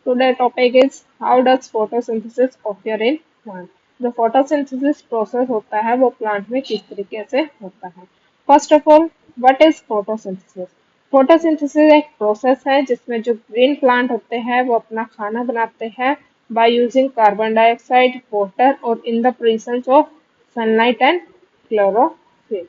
Today topic is how does photosynthesis occur in plant. जो photosynthesis process होता है वो प्लांट में किस तरीके से होता है. First of all, what is photosynthesis? Photosynthesis एक प्रोसेस है जिसमें जो ग्रीन प्लांट होते हैं वो अपना खाना बनाते हैं by using carbon dioxide, water और in the presence of sunlight and chlorophyll.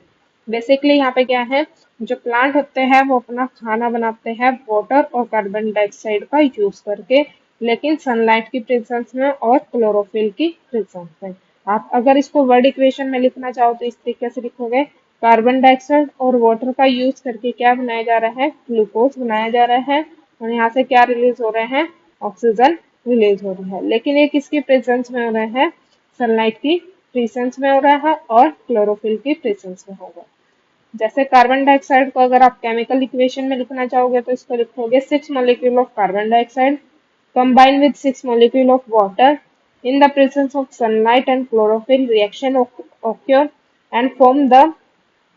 Basically यहाँ पे क्या है, जो प्लांट होते हैं वो अपना खाना बनाते हैं वाटर और कार्बन डाइऑक्साइड का यूज करके, लेकिन सनलाइट की प्रेजेंस में और क्लोरोफिल की प्रेजेंस में. आप अगर इसको वर्ड इक्वेशन में लिखना चाहो तो इस तरीके से लिखोगे, कार्बन डाइऑक्साइड और वाटर का यूज करके क्या बनाया जा रहा है, ग्लूकोज बनाया जा रहा है, और यहाँ से क्या रिलीज हो रहे हैं, ऑक्सीजन रिलीज हो रही है. लेकिन ये किसकी प्रेजेंस में हो रहे हैं, सनलाइट की प्रेजेंस में हो रहा है और क्लोरोफिल की प्रेजेंस में होगा. जैसे कार्बन डाइऑक्साइड को अगर आप केमिकल इक्वेशन में लिखना चाहोगे तो इसको लिखोगे 6 molecule of carbon dioxide combined with 6 molecule of water in the presence of sunlight and chlorophyll reaction occur and form the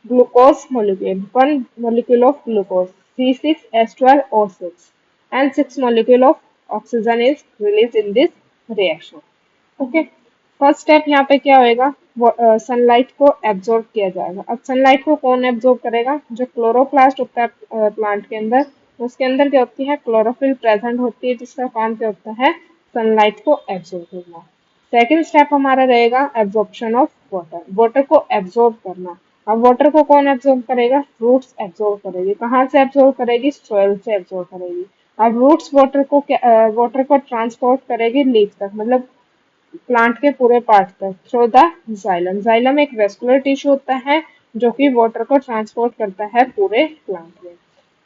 glucose molecule. 1 molecule of glucose C6H12O6 and 6 molecule of oxygen is released in this reaction. Okay, first step यहाँ पे क्या होएगा, sunlight को absorb किया जाएगा. अब sunlight को कौन एब्जॉर्ब करेगा, जो क्लोरोप्लास्ट होता है प्लांट के अंदर, उसके अंदर क्या होती है, क्लोरोफिल प्रेजेंट होती है जिसका काम क्या होता है, सनलाइट को एब्जॉर्ब करना. सेकेंड स्टेप हमारा रहेगा एब्जॉर्प्शन ऑफ वाटर, वाटर को एब्जॉर्ब करना. अब वाटर को कौन एब्जॉर्ब करेगा, रूट्स एब्जॉर्ब करेगी. कहाँ से एब्जॉर्ब करेगी, सॉइल से एब्जॉर्ब करेगी. अब रूट्स वाटर को ट्रांसपोर्ट करेगी लीफ तक, मतलब प्लांट के पूरे पार्ट तक थ्रू द जाइलम. जाइलम एक वेस्कुलर टिश्यू होता है जो कि वाटर को ट्रांसपोर्ट करता है पूरे प्लांट में.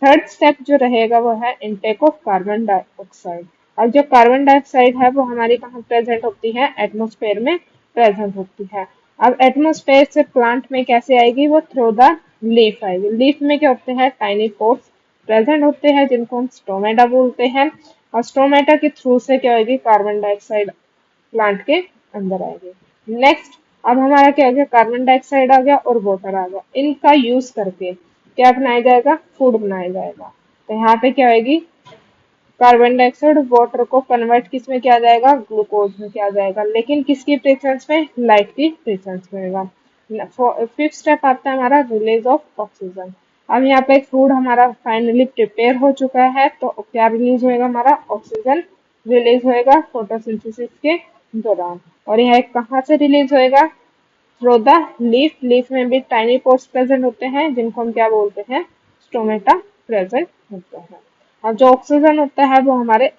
थर्ड स्टेप जो रहेगा वो है इनटेक ऑफ कार्बन डाइऑक्साइड. और जो कार्बन डाइऑक्साइड है वो हमारी कहाँ प्रेजेंट होती है, एटमोस्फेयर में प्रेजेंट होती है. अब एटमोस्फेयर से प्लांट में कैसे आएगी, वो थ्रू द लीफ आएगी. लीफ में क्या होते हैं, टाइनी पोर्स प्रेजेंट होते हैं जिनको हम स्टोमेटा बोलते हैं, और स्टोमेटा के थ्रू से क्या होगी, कार्बन डाइऑक्साइड प्लांट के अंदर आएगी. नेक्स्ट, अब हमारा क्या हो गया, कार्बन डाइऑक्साइड आ गया और वाटर आ गया. इनका यूज करके क्या बनाया जाएगा, फूड बनाया जाएगा. तो यहाँ पे क्या होगी, कार्बन डाइऑक्साइड वाटर को कन्वर्ट किस में किया जाएगा, ग्लूकोज में किया जाएगा, लेकिन किसकी प्रेजेंस में, लाइट की प्रेजेंस में होगा. फिफ्थ स्टेप आता है हमारा रिलीज ऑफ ऑक्सीजन. अब यहाँ पे फूड हमारा फाइनली प्रिपेयर हो चुका है, तो क्या रिलीज होएगा, हमारा ऑक्सीजन रिलीज होएगा फोटोसिंथेसिस के दौरान. और यह कहाँ से रिलीज होएगा, थ्रू द लीफ. लीफ में भी टाइनी पोर्स प्रेजेंट होते हैं जिनको हम क्या बोलते हैं, स्टोमेटा प्रेजेंट होता है. और जो ऑक्सीजन होता है वो हमारे